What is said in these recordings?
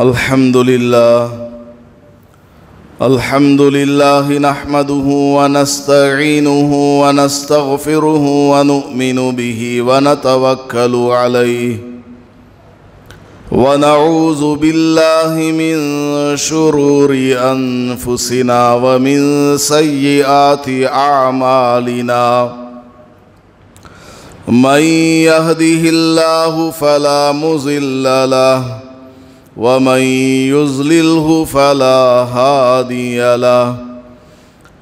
الحمد لله نحمده ونستعينه ونستغفره ونؤمن به ونتوكل عليه ونعوذ بالله من شرور أنفسنا ومن سيئات أعمالنا من يهده الله فلا مضل له ومن يضلله فلا هادي له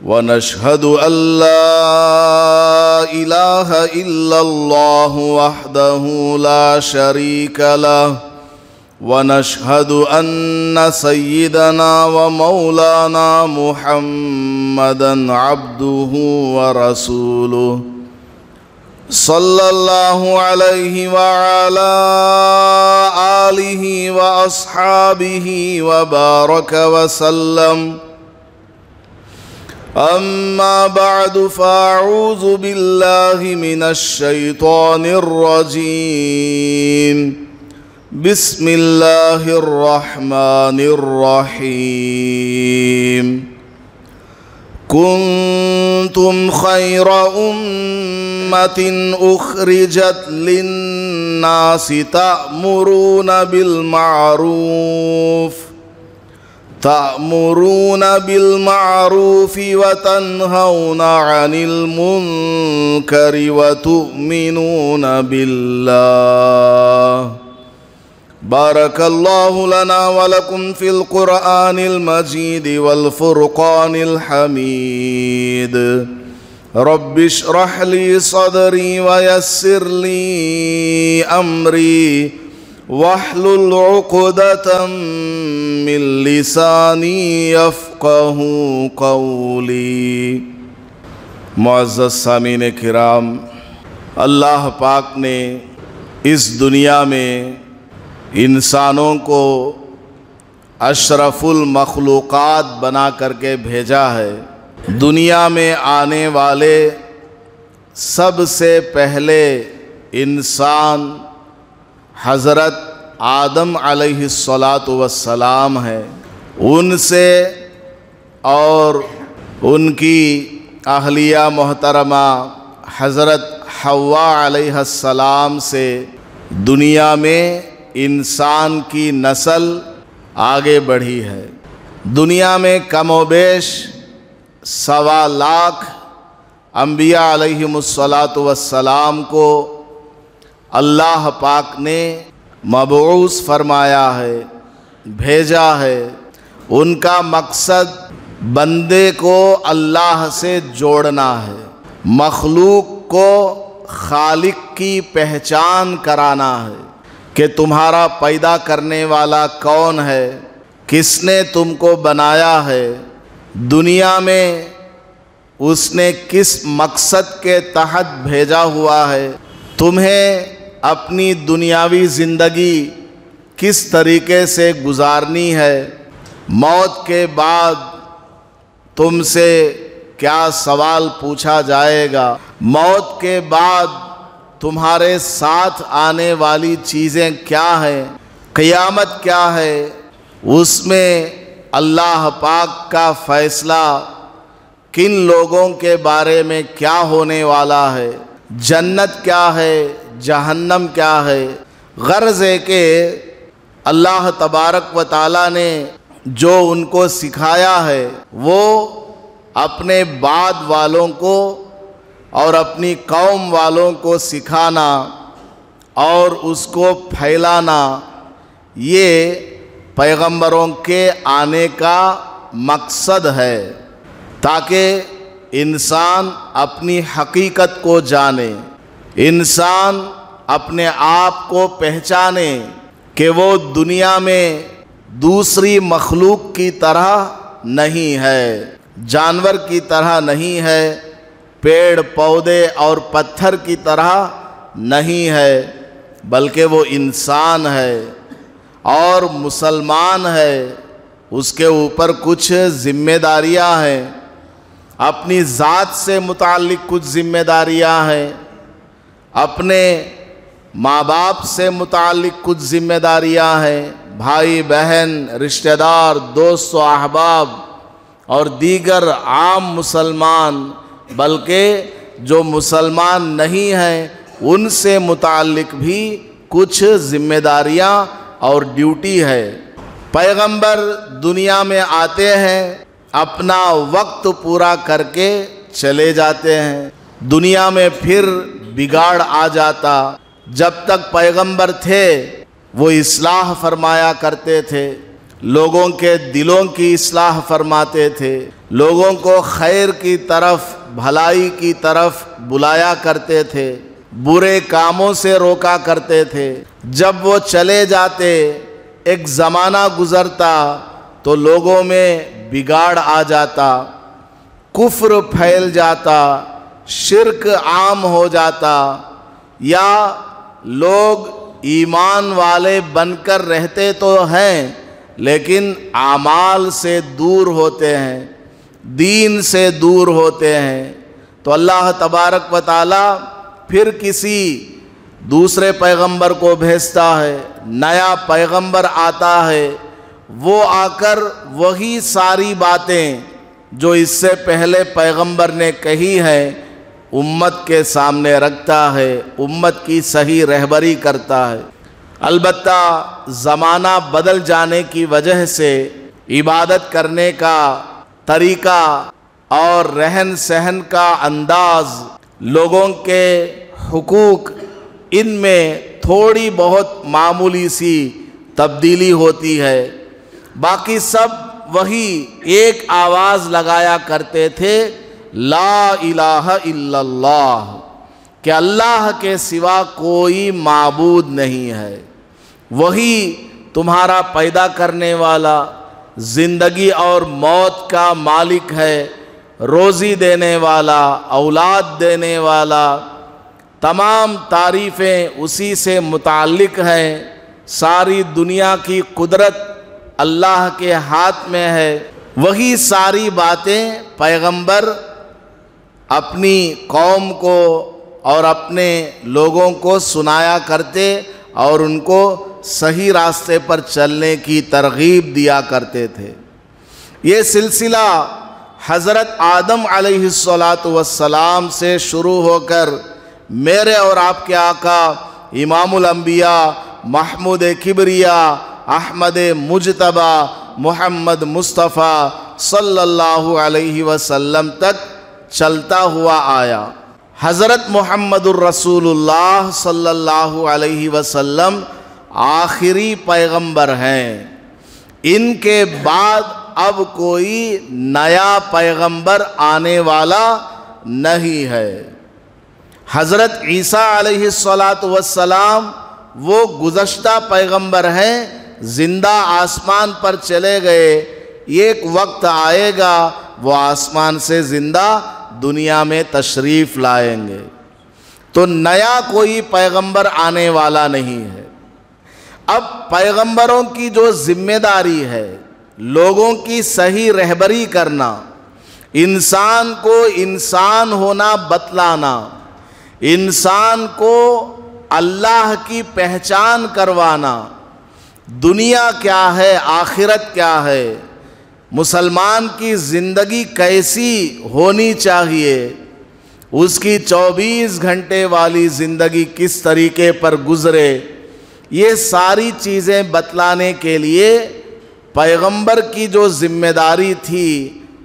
ونشهد أن لا إله إلا الله وحده لا شريك له ونشهد أن سيدنا ومولانا محمدا عبده ورسوله صلى الله عليه وعلى آله وأصحابه وبارك وسلم أما بعد فأعوذ بالله من الشيطان الرجيم بسم الله الرحمن الرحيم كنتم خير أمة أخرجت للناس تأمرون بالمعروف وتنهون عن المنكر وتؤمنون بالله بارك الله لنا ولكم في القرآن المجيد والفرقان الحميد رب اشرح لي صدري ويسر لي أمري واحلل عقدة من لساني يفقه قولي۔ معزز سامعین کرام، اللہ پاک نے اس دنیا میں انسانوں کو اشرف المخلوقات بنا کر کے بھیجا ہے۔ دنیا میں آنے والے سب سے پہلے انسان حضرت آدم علیہ السلام ہے۔ ان سے اور ان کی اہلیہ محترمہ حضرت حوا علیہ السلام سے دنیا میں انسان کی نسل آگے بڑھی ہے۔ دنیا میں کم و بیش 1.25 لاکھ انبیاء علیہم السلام کو اللہ پاک نے مبعوث فرمایا ہے، بھیجا ہے۔ ان کا مقصد بندے کو اللہ سے جوڑنا ہے، مخلوق کو خالق کی پہچان کرانا ہے کہ تمہارا پیدا کرنے والا کون ہے، کس نے تم کو بنایا ہے، دنیا میں اس نے کس مقصد کے تحت بھیجا ہوا ہے، تمہیں اپنی دنیاوی زندگی کس طریقے سے گزارنی ہے، موت کے بعد تم سے کیا سوال پوچھا جائے گا، موت کے بعد تمہارے ساتھ آنے والی چیزیں کیا ہیں، قیامت کیا ہے، اس میں اللہ پاک کا فیصلہ کن لوگوں کے بارے میں کیا ہونے والا ہے، جنت کیا ہے، جہنم کیا ہے۔ غرض ہے کہ اللہ تبارک و تعالیٰ نے جو ان کو سکھایا ہے وہ اپنے بعد والوں کو اور اپنی قوم والوں کو سکھانا اور اس کو پھیلانا، یہ پیغمبروں کے آنے کا مقصد ہے، تاکہ انسان اپنی حقیقت کو جانے، انسان اپنے آپ کو پہچانے کہ وہ دنیا میں دوسری مخلوق کی طرح نہیں ہے، جانور کی طرح نہیں ہے، پیڑ پودے اور پتھر کی طرح نہیں ہے، بلکہ وہ انسان ہے اور مسلمان ہے۔ اس کے اوپر کچھ ذمہ داریاں ہیں، اپنی ذات سے متعلق کچھ ذمہ داریاں ہیں، اپنے ماں باپ سے متعلق کچھ ذمہ داریاں ہیں، بھائی بہن، رشتہ دار، دوست و احباب اور دیگر عام مسلمان، بلکہ جو مسلمان نہیں ہیں ان سے متعلق بھی کچھ ذمہ داریاں اور ڈیوٹی ہے۔ پیغمبر دنیا میں آتے ہیں، اپنا وقت پورا کر کے چلے جاتے ہیں، دنیا میں پھر بگاڑ آ جاتا۔ جب تک پیغمبر تھے وہ اصلاح فرمایا کرتے تھے، لوگوں کے دلوں کی اصلاح فرماتے تھے، لوگوں کو خیر کی طرف، بھلائی کی طرف بلایا کرتے تھے، برے کاموں سے روکا کرتے تھے۔ جب وہ چلے جاتے، ایک زمانہ گزرتا تو لوگوں میں بگاڑ آ جاتا، کفر پھیل جاتا، شرک عام ہو جاتا، یا لوگ ایمان والے بن کر رہتے تو ہیں لیکن اعمال سے دور ہوتے ہیں، دین سے دور ہوتے ہیں، تو اللہ تبارک و تعالی پھر کسی دوسرے پیغمبر کو بھیجتا ہے، نیا پیغمبر آتا ہے، وہ آ کر وہی ساری باتیں جو اس سے پہلے پیغمبر نے کہی ہیں امت کے سامنے رکھتا ہے، امت کی صحیح رہبری کرتا ہے۔ البتہ زمانہ بدل جانے کی وجہ سے عبادت کرنے کا طریقہ اور رہن سہن کا انداز، لوگوں کے حقوق، ان میں تھوڑی بہت معمولی سی تبدیلی ہوتی ہے، باقی سب وہی ایک آواز لگایا کرتے تھے، لا الہ الا اللہ، کہ اللہ کے سوا کوئی معبود نہیں ہے، وہی تمہارا پیدا کرنے والا، زندگی اور موت کا مالک ہے، روزی دینے والا، اولاد دینے والا، تمام تعریفیں اسی سے متعلق ہیں، ساری دنیا کی قدرت اللہ کے ہاتھ میں ہے۔ وہی ساری باتیں پیغمبر اپنی قوم کو اور اپنے لوگوں کو سنایا کرتے اور ان کو صحیح راستے پر چلنے کی ترغیب دیا کرتے تھے۔ یہ سلسلہ حضرت آدم علیہ السلام سے شروع ہو کر میرے اور آپ کے آقا امام الانبیاء محمود کبریا احمد مجتبی محمد مصطفیٰ صلی اللہ علیہ وسلم تک چلتا ہوا آیا۔ حضرت محمد الرسول اللہ صلی اللہ علیہ وسلم آخری پیغمبر ہیں، ان کے بعد اب کوئی نیا پیغمبر آنے والا نہیں ہے۔ حضرت عیسیٰ علیہ السلام وہ گزشتہ پیغمبر ہیں، زندہ آسمان پر چلے گئے، ایک وقت آئے گا وہ آسمان سے زندہ دنیا میں تشریف لائیں گے، تو نیا کوئی پیغمبر آنے والا نہیں ہے۔ اب پیغمبروں کی جو ذمہ داری ہے لوگوں کی صحیح رہبری کرنا، انسان کو انسان ہونا بتلانا، انسان کو اللہ کی پہچان کروانا، دنیا کیا ہے، آخرت کیا ہے، مسلمان کی زندگی کیسی ہونی چاہیے، اس کی 24 گھنٹے والی زندگی کس طریقے پر گزرے، یہ ساری چیزیں بتلانے کے لیے پیغمبر کی جو ذمہ داری تھی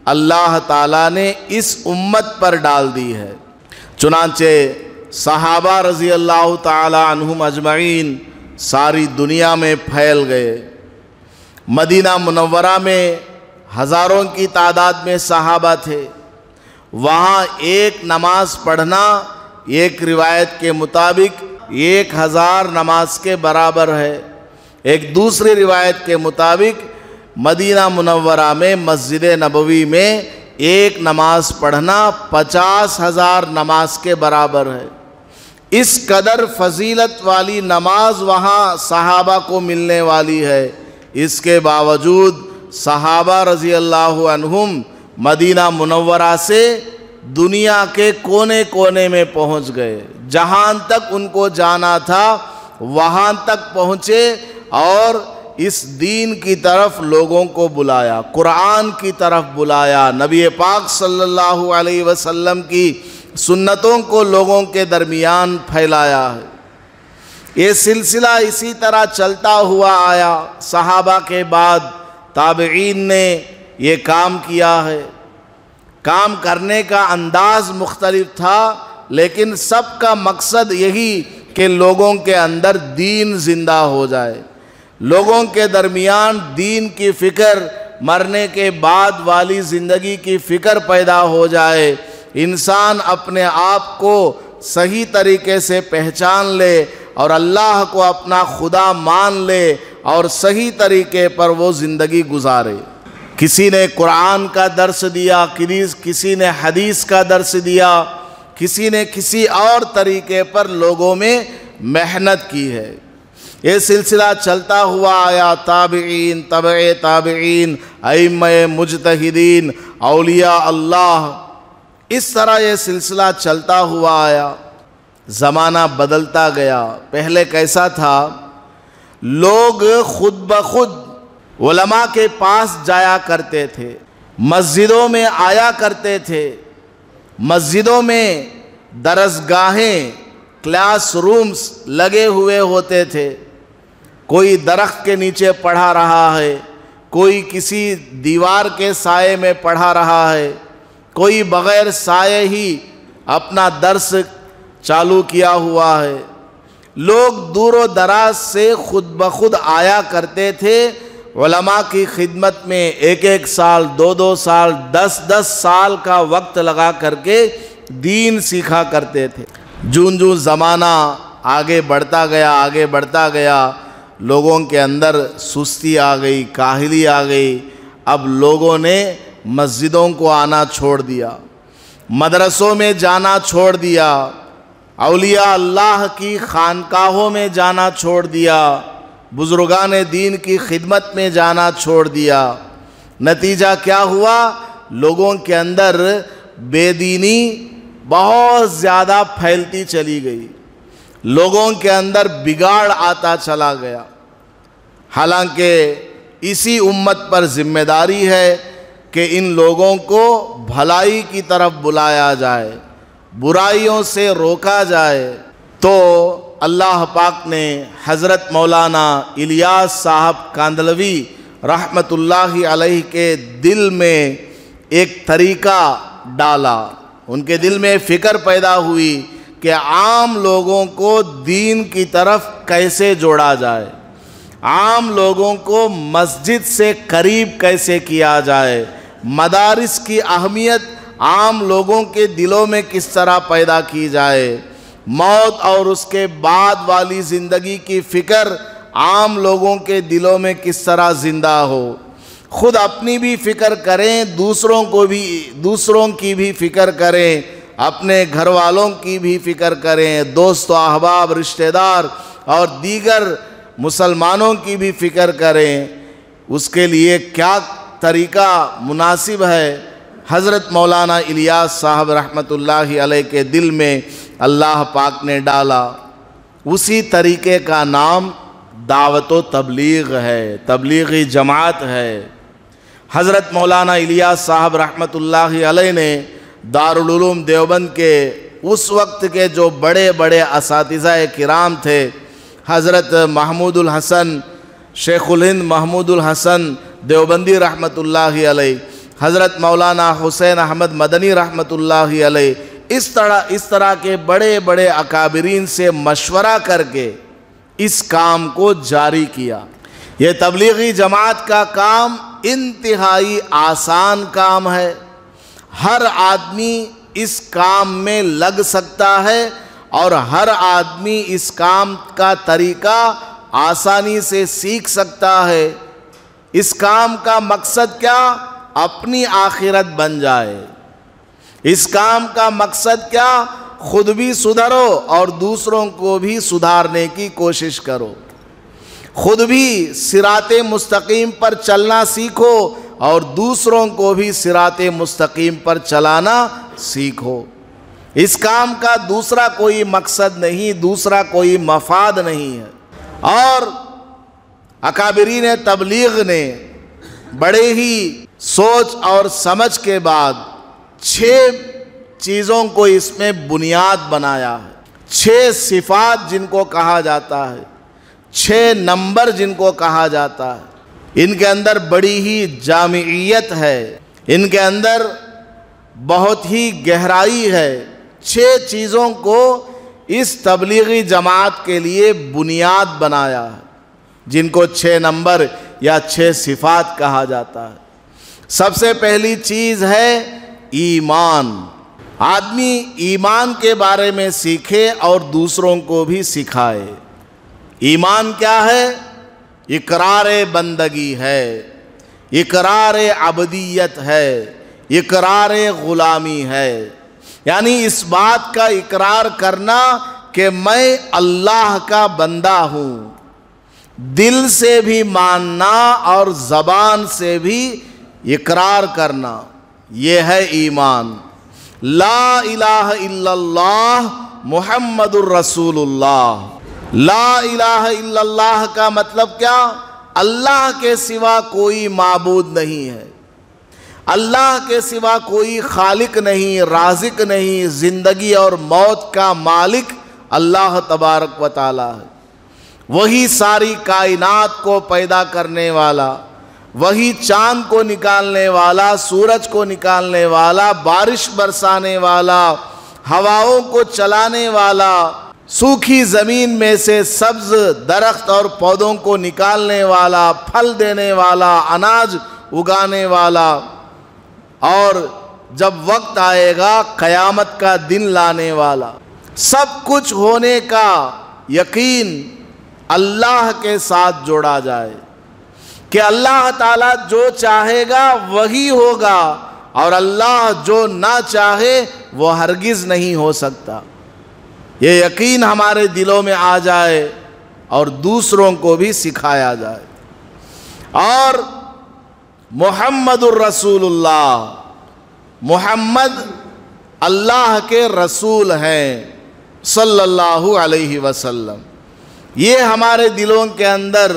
اللہ تعالیٰ نے اس امت پر ڈال دی ہے۔ چنانچہ صحابہ رضی اللہ تعالی عنہم اجمعین ساری دنیا میں پھیل گئے۔ مدینہ منورہ میں ہزاروں کی تعداد میں صحابہ تھے، وہاں ایک نماز پڑھنا ایک روایت کے مطابق 1000 نماز کے برابر ہے، ایک دوسری روایت کے مطابق مدینہ منورہ میں مسجد نبوی میں ایک نماز پڑھنا 50,000 نماز کے برابر ہے۔ اس قدر فضیلت والی نماز وہاں صحابہ کو ملنے والی ہے، اس کے باوجود صحابہ رضی اللہ عنہم مدینہ منورہ سے دنیا کے کونے کونے میں پہنچ گئے، جہاں تک ان کو جانا تھا وہاں تک پہنچے اور اس دین کی طرف لوگوں کو بلایا، قرآن کی طرف بلایا، نبی پاک صلی اللہ علیہ وسلم کی سنتوں کو لوگوں کے درمیان پھیلایا ہے۔ یہ سلسلہ اسی طرح چلتا ہوا آیا، صحابہ کے بعد تابعین نے یہ کام کیا ہے۔ کام کرنے کا انداز مختلف تھا، لیکن سب کا مقصد یہی کہ لوگوں کے اندر دین زندہ ہو جائے، لوگوں کے درمیان دین کی فکر، مرنے کے بعد والی زندگی کی فکر پیدا ہو جائے، انسان اپنے آپ کو صحیح طریقے سے پہچان لے اور اللہ کو اپنا خدا مان لے اور صحیح طریقے پر وہ زندگی گزارے۔ کسی نے قرآن کا درس دیا، کسی نے حدیث کا درس دیا، کسی نے کسی اور طریقے پر لوگوں میں محنت کی ہے۔ یہ سلسلہ چلتا ہوا آیا، تابعین، تبع تابعین، ائمہ مجتہدین، اولیاء اللہ، اس طرح یہ سلسلہ چلتا ہوا آیا۔ زمانہ بدلتا گیا۔ پہلے کیسا تھا؟ لوگ خود بخود علماء کے پاس جایا کرتے تھے، مسجدوں میں آیا کرتے تھے، مسجدوں میں درسگاہیں، کلاس رومز لگے ہوئے ہوتے تھے۔ کوئی درخت کے نیچے پڑھا رہا ہے، کوئی کسی دیوار کے سائے میں پڑھا رہا ہے، کوئی بغیر سائے ہی اپنا درس چالو کیا ہوا ہے۔ لوگ دور و دراز سے خود بخود آیا کرتے تھے، علماء کی خدمت میں ایک ایک سال، دو سال، 10 سال کا وقت لگا کر کے دین سیکھا کرتے تھے۔ جون جون زمانہ آگے بڑھتا گیا، لوگوں کے اندر سستی آ گئی، کاہلی آ گئی۔ اب لوگوں نے مسجدوں کو آنا چھوڑ دیا، مدرسوں میں جانا چھوڑ دیا، اولیاء اللہ کی خانقاہوں میں جانا چھوڑ دیا، بزرگان دین کی خدمت میں جانا چھوڑ دیا۔ نتیجہ کیا ہوا؟ لوگوں کے اندر بے دینی بہت زیادہ پھیلتی چلی گئی، لوگوں کے اندر بگاڑ آتا چلا گیا۔ حالانکہ اسی امت پر ذمہ داری ہے کہ ان لوگوں کو بھلائی کی طرف بلایا جائے، برائیوں سے روکا جائے۔ تو اللہ پاک نے حضرت مولانا الیاس صاحب کاندھلوی رحمت اللہ علیہ کے دل میں ایک طریقہ ڈالا، ان کے دل میں فکر پیدا ہوئی کہ عام لوگوں کو دین کی طرف کیسے جوڑا جائے، عام لوگوں کو مسجد سے قریب کیسے کیا جائے، مدارس کی اہمیت عام لوگوں کے دلوں میں کس طرح پیدا کی جائے، موت اور اس کے بعد والی زندگی کی فکر عام لوگوں کے دلوں میں کس طرح زندہ ہو۔ خود اپنی بھی فکر کریں، دوسروں کی بھی فکر کریں، اپنے گھر والوں کی بھی فکر کریں، دوست و احباب، رشتہ دار اور دیگر مسلمانوں کی بھی فکر کریں۔ اس کے لیے کیا طریقہ مناسب ہے؟ حضرت مولانا الیاس صاحب رحمت اللہ علیہ کے دل میں اللہ پاک نے ڈالا، اسی طریقے کا نام دعوت و تبلیغ ہے، تبلیغی جماعت ہے۔ حضرت مولانا الیاس صاحب رحمت اللہ علیہ نے دارالعلوم دیوبند کے اس وقت کے جو بڑے بڑے اساتذہ کرام تھے، حضرت محمود الحسن، شیخ الہند محمود الحسن دیوبندی رحمت اللہ علیہ، حضرت مولانا حسین احمد مدنی رحمت اللہ علیہ، اس طرح کے بڑے بڑے اکابرین سے مشورہ کر کے اس کام کو جاری کیا۔ یہ تبلیغی جماعت کا کام انتہائی آسان کام ہے، ہر آدمی اس کام میں لگ سکتا ہے اور ہر آدمی اس کام کا طریقہ آسانی سے سیکھ سکتا ہے۔ اس کام کا مقصد کیا؟ اپنی آخرت بن جائے۔ اس کام کا مقصد کیا؟ خود بھی سدھرو اور دوسروں کو بھی سدھارنے کی کوشش کرو، خود بھی صراط مستقیم پر چلنا سیکھو اور دوسروں کو بھی صراط مستقیم پر چلانا سیکھو۔ اس کام کا دوسرا کوئی مقصد نہیں، دوسرا کوئی مفاد نہیں ہے۔ اور اکابرین تبلیغ نے بڑے ہی سوچ اور سمجھ کے بعد 6 چیزوں کو اس میں بنیاد بنایا ہے، 6 صفات جن کو کہا جاتا ہے، 6 نمبر جن کو کہا جاتا ہے۔ ان کے اندر بڑی ہی جامعیت ہے، ان کے اندر بہت ہی گہرائی ہے۔ 6 چیزوں کو اس تبلیغی جماعت کے لیے بنیاد بنایا ہے، جن کو 6 نمبر یا 6 صفات کہا جاتا ہے۔ سب سے پہلی چیز ہے ایمان۔ آدمی ایمان کے بارے میں سیکھے اور دوسروں کو بھی سکھائے۔ ایمان کیا ہے؟ اقرار بندگی ہے، اقرار عبدیت ہے، اقرار غلامی ہے، یعنی اس بات کا اقرار کرنا کہ میں اللہ کا بندہ ہوں، دل سے بھی ماننا اور زبان سے بھی اقرار کرنا، یہ ہے ایمان۔ لا الہ الا اللہ محمد الرسول اللہ۔ لا الہ الا اللہ کا مطلب کیا؟ اللہ کے سوا کوئی معبود نہیں ہے، اللہ کے سوا کوئی خالق نہیں، رازق نہیں، زندگی اور موت کا مالک اللہ تبارک و تعالی ہے۔ وہی ساری کائنات کو پیدا کرنے والا، وہی چاند کو نکالنے والا، سورج کو نکالنے والا، بارش برسانے والا، ہواؤں کو چلانے والا، سوکھی زمین میں سے سبز درخت اور پودوں کو نکالنے والا، پھل دینے والا، اناج اگانے والا، اور جب وقت آئے گا قیامت کا دن لانے والا، سب کچھ ہونے کا یقین اللہ کے ساتھ جوڑا جائے کہ اللہ تعالیٰ جو چاہے گا وہی ہوگا، اور اللہ جو نہ چاہے وہ ہرگز نہیں ہو سکتا۔ یہ یقین ہمارے دلوں میں آ جائے اور دوسروں کو بھی سکھایا جائے۔ اور محمد الرسول اللہ، محمد اللہ کے رسول ہیں صلی اللہ علیہ وسلم۔ یہ ہمارے دلوں کے اندر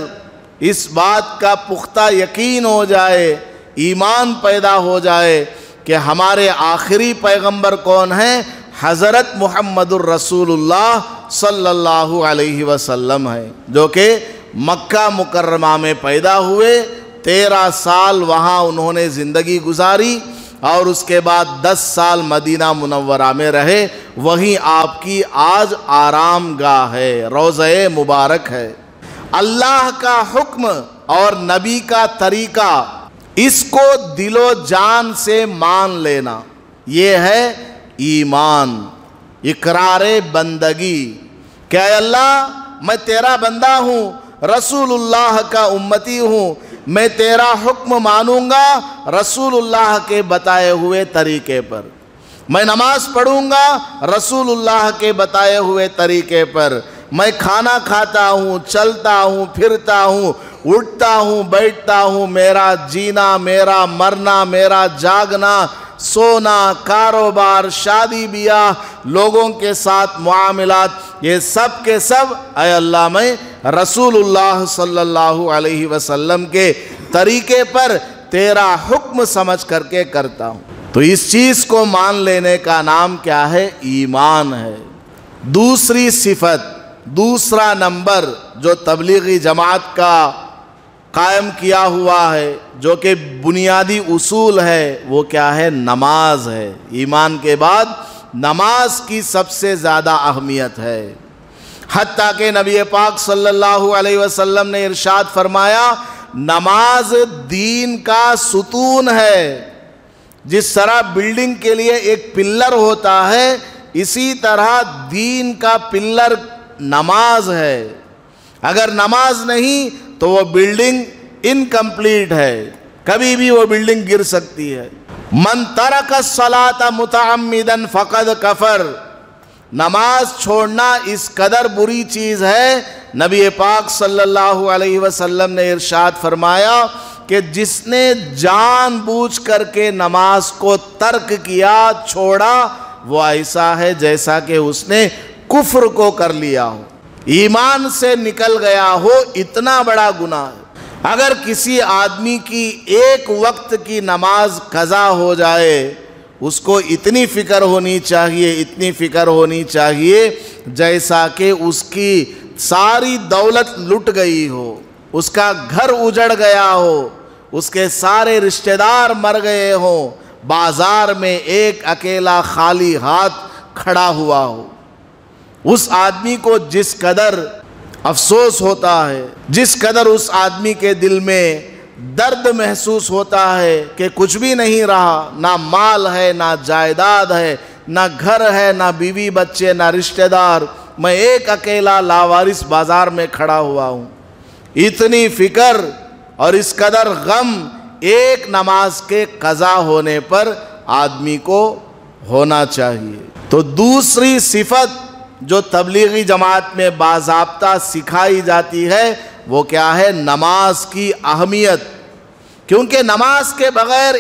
اس بات کا پختہ یقین ہو جائے، ایمان پیدا ہو جائے کہ ہمارے آخری پیغمبر کون ہیں؟ حضرت محمد الرسول اللہ صلی اللہ علیہ وسلم ہیں، جو کہ مکہ مکرمہ میں پیدا ہوئے، 13 سال وہاں انہوں نے زندگی گزاری، اور اس کے بعد 10 سال مدینہ منورہ میں رہے۔ وہیں آپ کی آج آرام گاہ ہے، روضہ مبارک ہے۔ اللہ کا حکم اور نبی کا طریقہ، اس کو دل و جان سے مان لینا، یہ ہے ایمان، اقرار بندگی کہ اے اللہ میں تیرا بندہ ہوں، رسول اللہ کا امتی ہوں، میں تیرا حکم مانوں گا رسول اللہ کے بتائے ہوئے طریقے پر، میں نماز پڑھوں گا رسول اللہ کے بتائے ہوئے طریقے پر، میں کھانا کھاتا ہوں، چلتا ہوں، پھرتا ہوں، اٹھتا ہوں، بیٹھتا ہوں، میرا جینا، میرا مرنا، میرا جاگنا، سونا، کاروبار، شادی بیاہ، لوگوں کے ساتھ معاملات، یہ سب کے سب اے اللہ میں رسول اللہ صلی اللہ علیہ وسلم کے طریقے پر تیرا حکم سمجھ کر کے کرتا ہوں۔ تو اس چیز کو مان لینے کا نام کیا ہے؟ ایمان ہے۔ دوسری صفت، دوسرا نمبر جو تبلیغی جماعت کا قائم کیا ہوا ہے، جو کہ بنیادی اصول ہے، وہ کیا ہے؟ نماز ہے۔ ایمان کے بعد نماز کی سب سے زیادہ اہمیت ہے، حتیٰ کہ نبی پاک صلی اللہ علیہ وسلم نے ارشاد فرمایا نماز دین کا ستون ہے۔ جس طرح بلڈنگ کے لیے ایک پلر ہوتا ہے، اسی طرح دین کا پلر نماز ہے۔ اگر نماز نہیں تو وہ بلڈنگ انکمپلیٹ ہے، کبھی بھی وہ بلڈنگ گر سکتی ہے۔ من ترک الصلاۃ متعمدا فقد کفر، نماز چھوڑنا اس قدر بری چیز ہے، نبی پاک صلی اللہ علیہ وسلم نے ارشاد فرمایا کہ جس نے جان بوجھ کر کے نماز کو ترک کیا، چھوڑا، وہ ایسا ہے جیسا کہ اس نے کفر کو کر لیا ہو، ایمان سے نکل گیا ہو، اتنا بڑا گناہ ہے۔ اگر کسی آدمی کی ایک وقت کی نماز قضا ہو جائے، اس کو اتنی فکر ہونی چاہیے، اتنی فکر ہونی چاہیے جیسا کہ اس کی ساری دولت لٹ گئی ہو، اس کا گھر اجڑ گیا ہو، اس کے سارے رشتہ دار مر گئے ہوں، بازار میں ایک اکیلا خالی ہاتھ کھڑا ہوا ہو۔ اس آدمی کو جس قدر افسوس ہوتا ہے، جس قدر اس آدمی کے دل میں درد محسوس ہوتا ہے کہ کچھ بھی نہیں رہا، نہ مال ہے، نہ جائیداد ہے، نہ گھر ہے، نہ بیوی بچے، نہ رشتہ دار، میں ایک اکیلا لاوارث بازار میں کھڑا ہوا ہوں۔ اتنی فکر اور اس قدر غم ایک نماز کے قضا ہونے پر آدمی کو ہونا چاہیے۔ تو دوسری صفت جو تبلیغی جماعت میں باضابطہ سکھائی جاتی ہے وہ کیا ہے؟ نماز کی اہمیت، کیونکہ نماز کے بغیر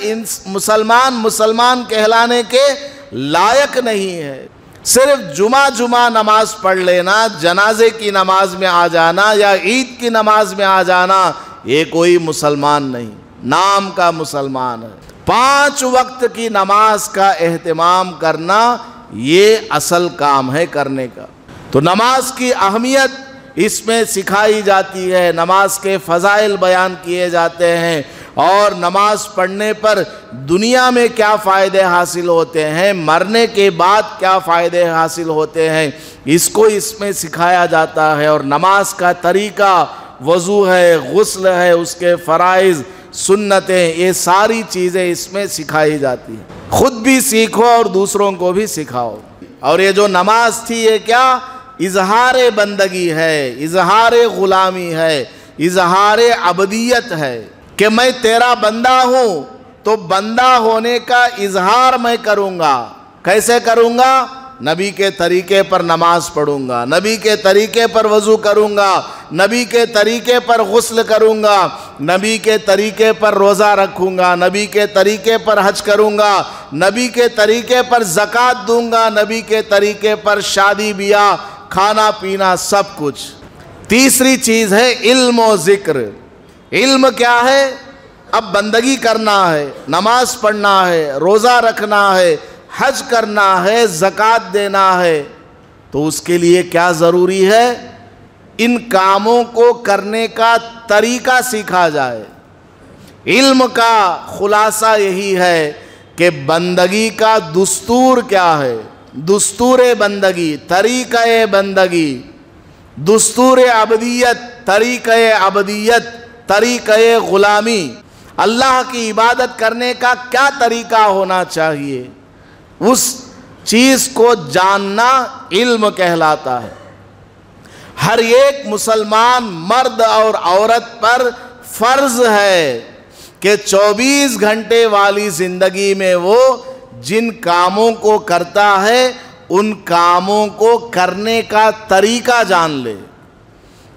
مسلمان کہلانے کے لائق نہیں ہے۔ صرف جمعہ نماز پڑھ لینا، جنازے کی نماز میں آ جانا یا عید کی نماز میں آ جانا، یہ کوئی مسلمان نہیں، نام کا مسلمان ہے۔ 5 وقت کی نماز کا اہتمام کرنا یہ اصل کام ہے کرنے کا۔ تو نماز کی اہمیت اس میں سکھائی جاتی ہے، نماز کے فضائل بیان کیے جاتے ہیں، اور نماز پڑھنے پر دنیا میں کیا فائدے حاصل ہوتے ہیں، مرنے کے بعد کیا فائدے حاصل ہوتے ہیں، اس کو اس میں سکھایا جاتا ہے۔ اور نماز کا طریقہ، وضو ہے، غسل ہے، اس کے فرائض، سنتیں، یہ ساری چیزیں اس میں سکھائی جاتی ہیں۔ خود بھی سیکھو اور دوسروں کو بھی سکھاؤ۔ اور یہ جو نماز تھی یہ کیا؟ اظہار بندگی ہے، اظہار غلامی ہے، اظہار عبدیت ہے کہ میں تیرا بندہ ہوں، تو بندہ ہونے کا اظہار میں کروں گا۔ کیسے کروں گا؟ نبی کے طریقے پر نماز پڑھوں گا، نبی کے طریقے پر وضو کروں گا، نبی کے طریقے پر غسل کروں گا، نبی کے طریقے پر روزہ رکھوں گا، نبی کے طریقے پر حج کروں گا، نبی کے طریقے پر زکوٰۃ دوں گا، نبی کے طریقے پر شادی بیاہ، کھانا پینا، سب کچھ۔ تیسری چیز ہے علم و ذکر۔ علم کیا ہے؟ اب بندگی کرنا ہے، نماز پڑھنا ہے، روزہ رکھنا ہے، حج کرنا ہے، زکوٰۃ دینا ہے، تو اس کے لیے کیا ضروری ہے؟ ان کاموں کو کرنے کا طریقہ سیکھا جائے۔ علم کا خلاصہ یہی ہے کہ بندگی کا دستور کیا ہے، دستور بندگی، طریقہ بندگی، دستور عبدیت، طریقہ عبدیت، طریقہ غلامی، اللہ کی عبادت کرنے کا کیا طریقہ ہونا چاہیے، اس چیز کو جاننا علم کہلاتا ہے۔ ہر ایک مسلمان مرد اور عورت پر فرض ہے کہ 24 گھنٹے والی زندگی میں وہ جن کاموں کو کرتا ہے ان کاموں کو کرنے کا طریقہ جان لے،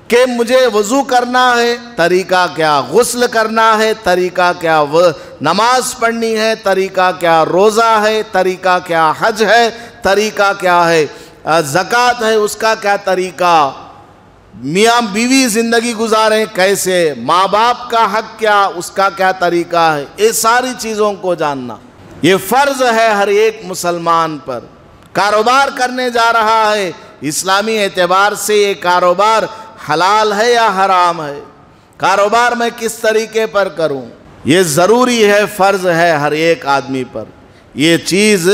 کہ مجھے وضو کرنا ہے، طریقہ کیا، غسل کرنا ہے، طریقہ کیا، نماز پڑھنی ہے، طریقہ کیا، روزہ ہے، طریقہ کیا، حج ہے، طریقہ کیا ہے، زکوٰۃ ہے، اس کا کیا طریقہ، میاں بیوی زندگی گزاریں کیسے، ماں باپ کا حق کیا، اس کا کیا طریقہ ہے، یہ ساری چیزوں کو جاننا یہ فرض ہے ہر ایک مسلمان پر۔ کاروبار کرنے جا رہا ہے، اسلامی اعتبار سے یہ کاروبار حلال ہے یا حرام ہے، کاروبار میں کس طریقے پر کروں، یہ ضروری ہے، فرض ہے ہر ایک آدمی پر۔ یہ چیز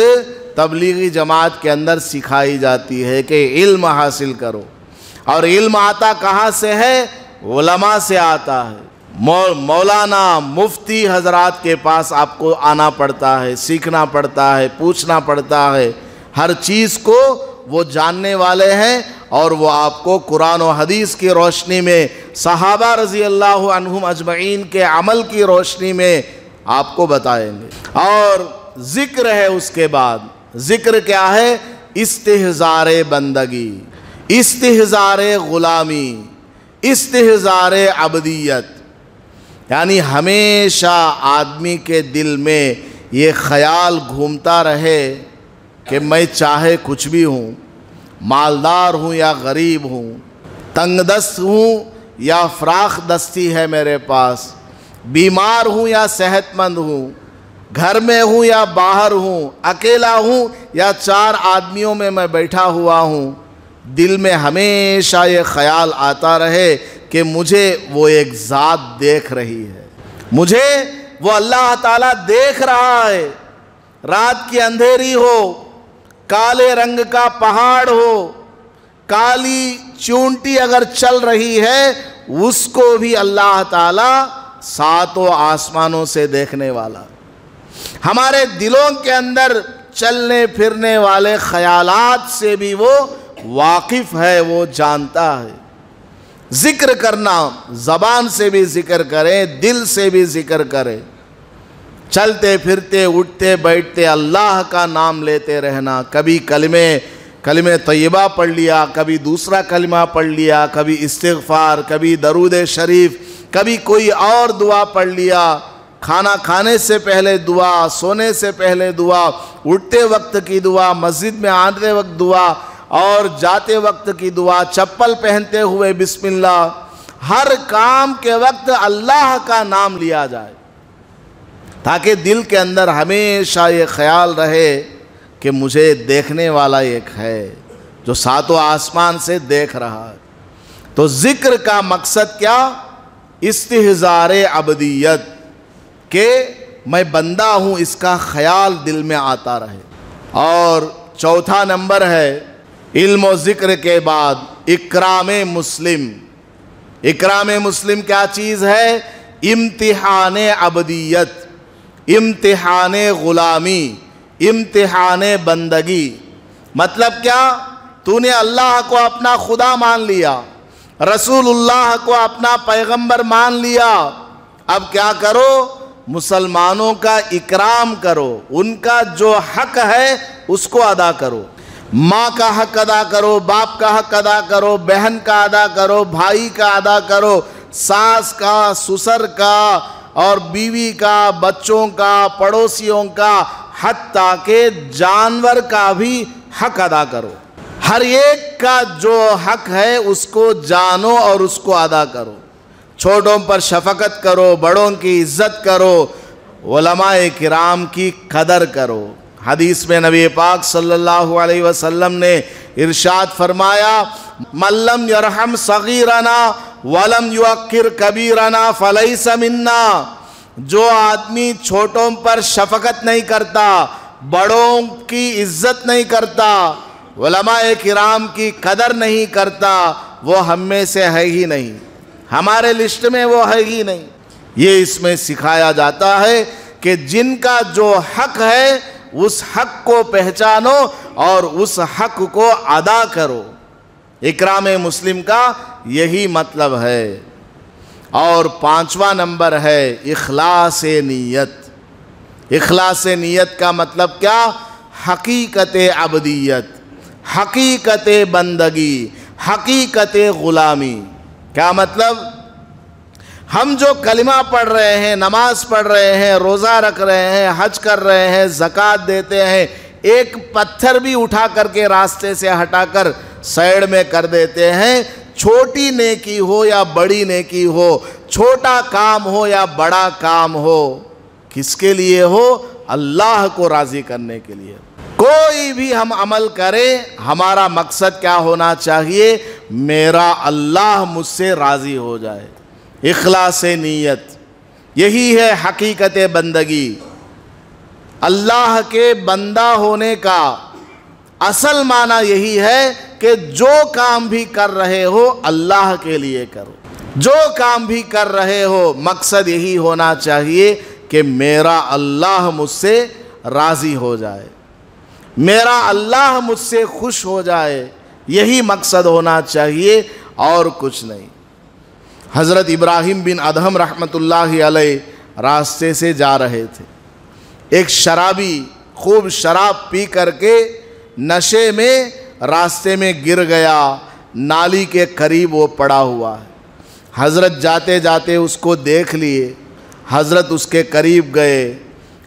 تبلیغی جماعت کے اندر سکھائی جاتی ہے کہ علم حاصل کرو، اور علم آتا کہاں سے ہے؟ علماء سے آتا ہے۔ مولانا، مفتی حضرات کے پاس آپ کو آنا پڑتا ہے، سیکھنا پڑتا ہے، پوچھنا پڑتا ہے، ہر چیز کو وہ جاننے والے ہیں، اور وہ آپ کو قرآن و حدیث کی روشنی میں، صحابہ رضی اللہ عنہم اجمعین کے عمل کی روشنی میں آپ کو بتائیں گے۔ اور ذکر ہے اس کے بعد، ذکر کیا ہے؟ استحضار بندگی، استحضار غلامی، استحضار عبدیت، یعنی ہمیشہ آدمی کے دل میں یہ خیال گھومتا رہے کہ میں چاہے کچھ بھی ہوں، مالدار ہوں یا غریب ہوں، تنگ دست ہوں یا فراخ دستی ہے میرے پاس، بیمار ہوں یا صحت مند ہوں، گھر میں ہوں یا باہر ہوں، اکیلا ہوں یا 4 آدمیوں میں بیٹھا ہوا ہوں، دل میں ہمیشہ یہ خیال آتا رہے کہ مجھے وہ ایک ذات دیکھ رہی ہے، مجھے وہ اللہ تعالیٰ دیکھ رہا ہے۔ رات کی اندھیری ہو، کالے رنگ کا پہاڑ ہو، کالی چونٹی اگر چل رہی ہے، اس کو بھی اللہ تعالیٰ 7 آسمانوں سے دیکھنے والا۔ ہمارے دلوں کے اندر چلنے پھرنے والے خیالات سے بھی وہ واقف ہے، وہ جانتا ہے۔ ذکر کرنا، زبان سے بھی ذکر کریں، دل سے بھی ذکر کریں، چلتے پھرتے اٹھتے بیٹھتے اللہ کا نام لیتے رہنا۔ کبھی کلمہ طیبہ پڑھ لیا، کبھی دوسرا کلمہ پڑھ لیا، کبھی استغفار، کبھی درود شریف، کبھی کوئی اور دعا پڑھ لیا۔ کھانا کھانے سے پہلے دعا، سونے سے پہلے دعا، اٹھتے وقت کی دعا، مسجد میں آتے وقت دعا اور جاتے وقت کی دعا، چپل پہنتے ہوئے بسم اللہ، ہر کام کے وقت اللہ کا نام لیا جائے، تاکہ دل کے اندر ہمیشہ یہ خیال رہے کہ مجھے دیکھنے والا ایک ہے جو 7 آسمان سے دیکھ رہا ہے۔ تو ذکر کا مقصد کیا؟ استحضار عبدیت، کہ میں بندہ ہوں، اس کا خیال دل میں آتا رہے۔ اور چوتھا نمبر ہے، علم و ذکر کے بعد اکرام مسلم۔ اکرام مسلم کیا چیز ہے؟ امتحان عبدیت، امتحان غلامی، امتحان بندگی۔ مطلب کیا؟ تو نے اللہ کو اپنا خدا مان لیا، رسول اللہ کو اپنا پیغمبر مان لیا، اب کیا کرو؟ مسلمانوں کا اکرام کرو، ان کا جو حق ہے اس کو ادا کرو۔ ماں کا حق ادا کرو، باپ کا حق ادا کرو، بہن کا ادا کرو، بھائی کا ادا کرو، ساس کا، سسر کا اور بیوی کا، بچوں کا، پڑوسیوں کا، حتیٰ کہ جانور کا بھی حق ادا کرو۔ ہر ایک کا جو حق ہے اس کو جانو اور اس کو ادا کرو۔ چھوٹوں پر شفقت کرو، بڑوں کی عزت کرو، علماء کرام کی قدر کرو۔ حدیث میں نبی پاک صلی اللہ علیہ وسلم نے ارشاد فرمایا، من لم یرحم صغیرنا ولم یوقر کبیرنا فلیس منا۔ جو آدمی چھوٹوں پر شفقت نہیں کرتا، بڑوں کی عزت نہیں کرتا، علماء کرام کی قدر نہیں کرتا، وہ ہم میں سے ہے ہی نہیں، ہمارے لسٹ میں وہ ہے ہی نہیں۔ یہ اس میں سکھایا جاتا ہے کہ جن کا جو حق ہے اس حق کو پہچانو اور اس حق کو ادا کرو۔ اکرام مسلم کا یہی مطلب ہے۔ اور 5واں نمبر ہے اخلاص نیت۔ اخلاص نیت کا مطلب کیا؟ حقیقت عبدیت، حقیقت بندگی، حقیقت غلامی۔ کیا مطلب؟ ہم جو کلمہ پڑھ رہے ہیں، نماز پڑھ رہے ہیں، روزہ رکھ رہے ہیں، حج کر رہے ہیں، زکوٰۃ دیتے ہیں، ایک پتھر بھی اٹھا کر کے راستے سے ہٹا کر سائیڈ میں کر دیتے ہیں، چھوٹی نیکی ہو یا بڑی نیکی ہو، چھوٹا کام ہو یا بڑا کام ہو، کس کے لیے ہو؟ اللہ کو راضی کرنے کے لیے۔ کوئی بھی ہم عمل کریں، ہمارا مقصد کیا ہونا چاہیے؟ میرا اللہ مجھ سے راضی ہو جائے۔ اخلاص نیت، یہی ہے حقیقت بندگی۔ اللہ کے بندہ ہونے کا اصل معنی یہی ہے کہ جو کام بھی کر رہے ہو اللہ کے لیے کرو۔ جو کام بھی کر رہے ہو مقصد یہی ہونا چاہیے کہ میرا اللہ مجھ سے راضی ہو جائے، میرا اللہ مجھ سے خوش ہو جائے، یہی مقصد ہونا چاہیے اور کچھ نہیں۔ حضرت ابراہیم بن ادہم رحمۃ اللہ علیہ راستے سے جا رہے تھے، ایک شرابی خوب شراب پی کر کے نشے میں راستے میں گر گیا، نالی کے قریب وہ پڑا ہوا ہے۔ حضرت جاتے جاتے اس کو دیکھ لیے، حضرت اس کے قریب گئے،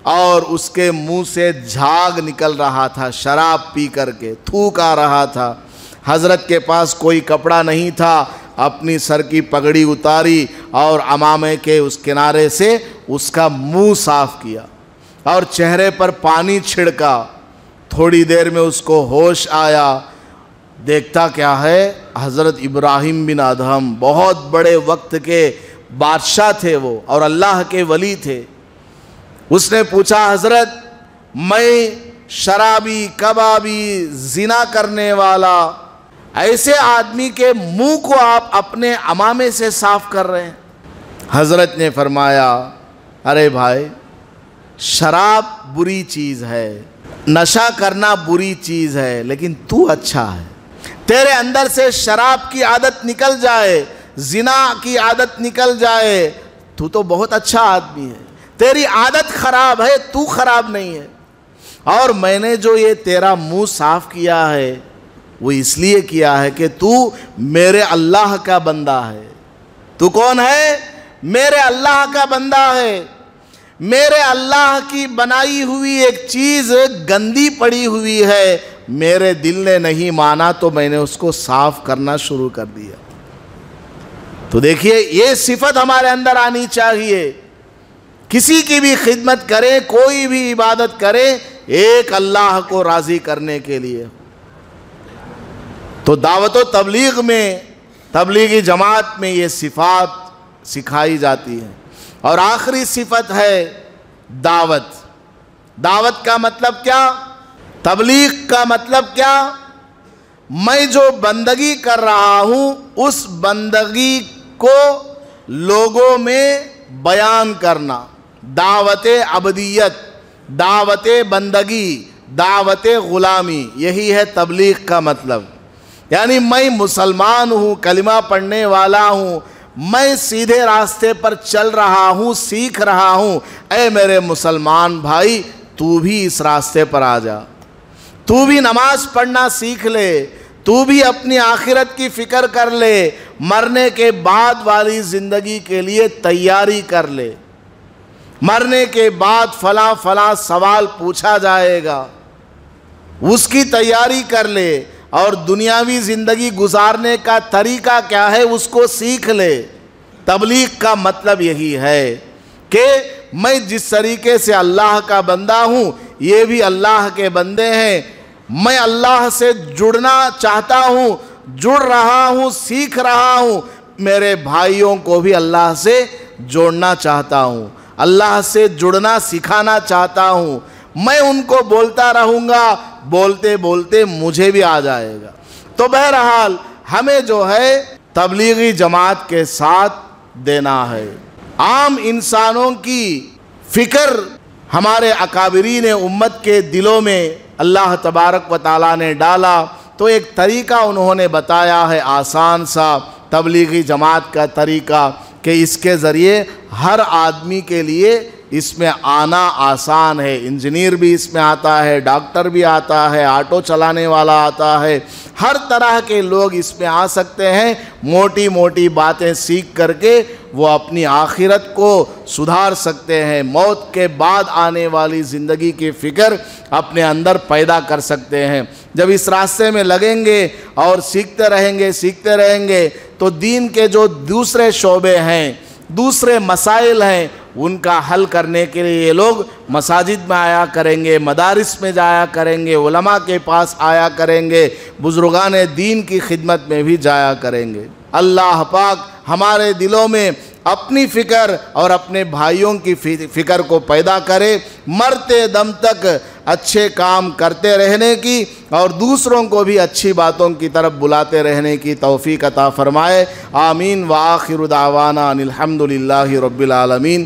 اور اس کے منہ سے جھاگ نکل رہا تھا، شراب پی کر کے تھوک آ رہا تھا۔ حضرت کے پاس کوئی کپڑا نہیں تھا، اپنی سر کی پگڑی اتاری اور عمامے کے اس کنارے سے اس کا منہ صاف کیا اور چہرے پر پانی چھڑکا۔ تھوڑی دیر میں اس کو ہوش آیا، دیکھتا کیا ہے، حضرت ابراہیم بن ادہم بہت بڑے وقت کے بادشاہ تھے وہ اور اللہ کے ولی تھے۔ اس نے پوچھا، حضرت میں شرابی، کبابی، زنا کرنے والا ایسے آدمی کے منہ کو آپ اپنے عمامے سے صاف کر رہے ہیں؟ حضرت نے فرمایا، ارے بھائی، شراب بری چیز ہے، نشہ کرنا بری چیز ہے، لیکن تو اچھا ہے، تیرے اندر سے شراب کی عادت نکل جائے، زنا کی عادت نکل جائے، تو بہت اچھا آدمی ہے۔ تیری عادت خراب ہے، تو خراب نہیں ہے۔ اور میں نے جو یہ تیرا منہ صاف کیا ہے وہ اس لیے کیا ہے کہ تو میرے اللہ کا بندہ ہے۔ تو کون ہے؟ میرے اللہ کا بندہ ہے۔ میرے اللہ کی بنائی ہوئی ایک چیز گندی پڑی ہوئی ہے، میرے دل نے نہیں مانا تو میں نے اس کو صاف کرنا شروع کر دیا۔ تو دیکھیے، یہ صفت ہمارے اندر آنی چاہیے۔ کسی کی بھی خدمت کریں، کوئی بھی عبادت کریں، ایک اللہ کو راضی کرنے کے لیے۔ تو دعوت و تبلیغ میں، تبلیغی جماعت میں یہ صفات سکھائی جاتی ہیں۔ اور آخری صفت ہے دعوت۔ دعوت کا مطلب کیا؟ تبلیغ کا مطلب کیا؟ میں جو بندگی کر رہا ہوں اس بندگی کو لوگوں میں بیان کرنا۔ دعوت عبدیت، دعوت بندگی، دعوت غلامی، یہی ہے تبلیغ کا مطلب۔ یعنی میں مسلمان ہوں، کلمہ پڑھنے والا ہوں، میں سیدھے راستے پر چل رہا ہوں، سیکھ رہا ہوں، اے میرے مسلمان بھائی، تو بھی اس راستے پر آ جا، تو بھی نماز پڑھنا سیکھ لے، تو بھی اپنی آخرت کی فکر کر لے، مرنے کے بعد والی زندگی کے لیے تیاری کر لے، مرنے کے بعد فلاں فلاں سوال پوچھا جائے گا، اس کی تیاری کر لے، اور دنیاوی زندگی گزارنے کا طریقہ کیا ہے اس کو سیکھ لے۔ تبلیغ کا مطلب یہی ہے کہ میں جس طریقے سے اللہ کا بندہ ہوں، یہ بھی اللہ کے بندے ہیں، میں اللہ سے جڑنا چاہتا ہوں، جڑ رہا ہوں، سیکھ رہا ہوں، میرے بھائیوں کو بھی اللہ سے جوڑنا چاہتا ہوں، اللہ سے جڑنا سکھانا چاہتا ہوں، میں ان کو بولتا رہوں گا، بولتے بولتے مجھے بھی آ جائے گا۔ تو بہرحال ہمیں جو ہے تبلیغی جماعت کے ساتھ دینا ہے۔ عام انسانوں کی فکر ہمارے اکابرین امت کے دلوں میں اللہ تبارک و تعالیٰ نے ڈالا، تو ایک طریقہ انہوں نے بتایا ہے، آسان سا تبلیغی جماعت کا طریقہ، کہ اس کے ذریعے ہر آدمی کے لیے اس میں آنا آسان ہے۔ انجینئر بھی اس میں آتا ہے، ڈاکٹر بھی آتا ہے، آٹو چلانے والا آتا ہے، ہر طرح کے لوگ اس میں آ سکتے ہیں۔ موٹی موٹی باتیں سیکھ کر کے وہ اپنی آخرت کو سدھار سکتے ہیں، موت کے بعد آنے والی زندگی کی فکر اپنے اندر پیدا کر سکتے ہیں۔ جب اس راستے میں لگیں گے اور سیکھتے رہیں گے تو دین کے جو دوسرے شعبے ہیں، دوسرے مسائل ہیں، ان کا حل کرنے کے لیے یہ لوگ مساجد میں آیا کریں گے، مدارس میں جایا کریں گے، علماء کے پاس آیا کریں گے، بزرگان دین کی خدمت میں بھی جایا کریں گے۔ اللہ پاک ہمارے دلوں میں اپنی فکر اور اپنے بھائیوں کی فکر کو پیدا کرے، مرتے دم تک اچھے کام کرتے رہنے کی اور دوسروں کو بھی اچھی باتوں کی طرف بلاتے رہنے کی توفیق عطا فرمائے۔ آمین۔ وآخر دعوانا ان الحمد للہ رب العالمین۔